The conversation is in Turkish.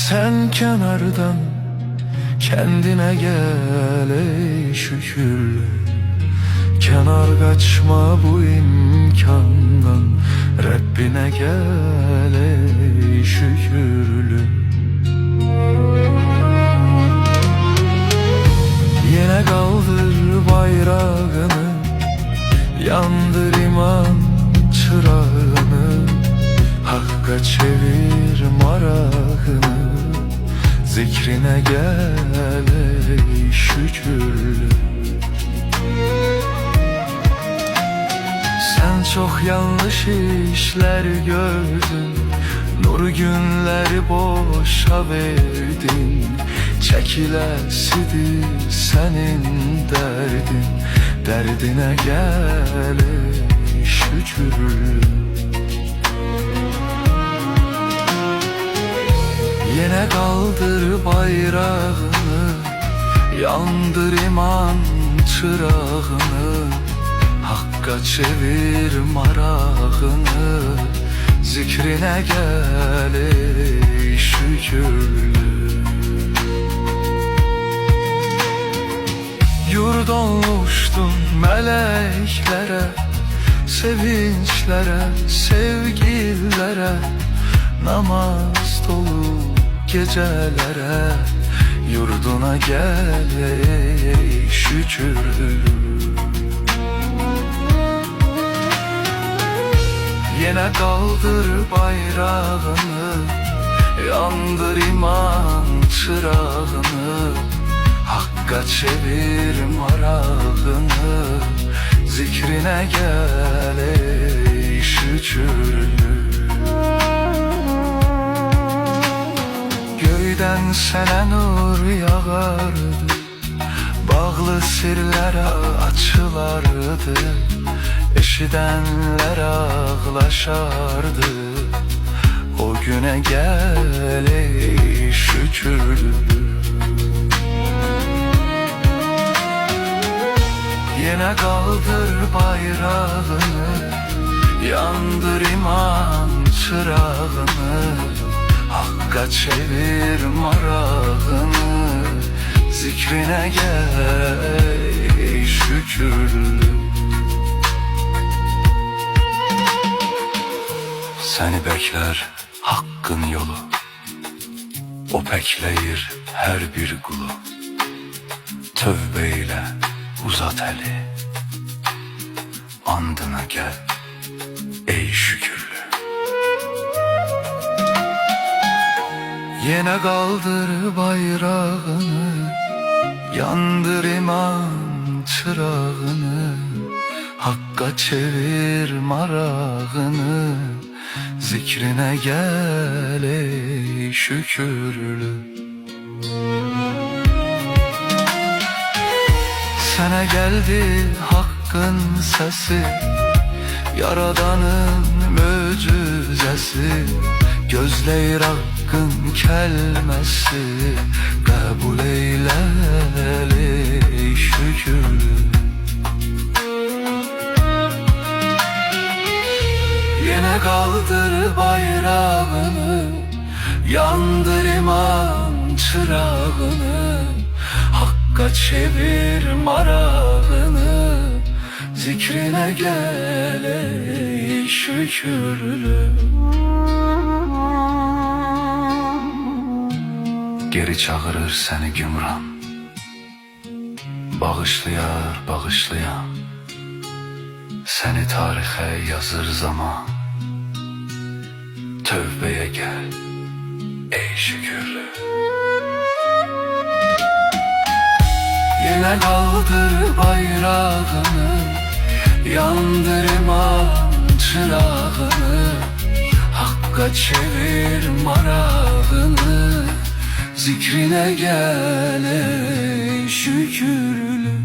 Sen kenardan kendine gel ey şükürlü. Kenar kaçma bu imkandan, Rabbine gel ey şükürlü. Yine kaldır bayrağını, yandır iman çırağını, Hakka çevir marağını, zikrine gel ey şükürlü. Sen çok yanlış işler gördün, nur günleri boşa verdin. Çekilesidir senin derdin, derdine gel ey şükürlü. Yine kaldır bayrağını, yandır iman çırağını, Hakka çevir marağını, zikrine gel ey şükürlü. Yurd olmuştun meleklere, sevinçlere, sevgilere, namaz dolu gecelere, yurduna gel ey şükürlü. Yine kaldır bayrağını, yandır iman çırağını, Hakka çevir marağını, zikrine gel ey şükürlü. Göyden sana nur yağardı, bağlı sirlere açılardı, eşidenler ağlaşardı, o güne gel ey şükürlü. Yine kaldır bayrağını, yandır iman çırağını, Hakka çevir marağını, zikrine gel ey şükürlü. Seni bekler hakkın yolu, o bekleyir her bir kulu. Tövbeyle uzat eli, andına gel ey şükürlü. Yine kaldır bayrağını, yandır iman çırağını, Hakka çevir marağını, zikrine gel ey şükürlü. Sana geldi hakkın sesi, Yaradanın mucizesi, gözleyir hakkın kelmesi, kabul eyle ey şükürlü. Yine kaldır bayrağını, yandır iman çırağını, Hakka çevir marağını, zikrine gel ey şükürlü. Geri çağırır seni gümran, bağışlayar bağışlayan, seni tarihe yazır zaman, tövbeye gel ey şükürlü. Yine kaldır bayrağını, yandır iman çırağını, Hakka çevir marağını, zikrine gel ey şükürlü.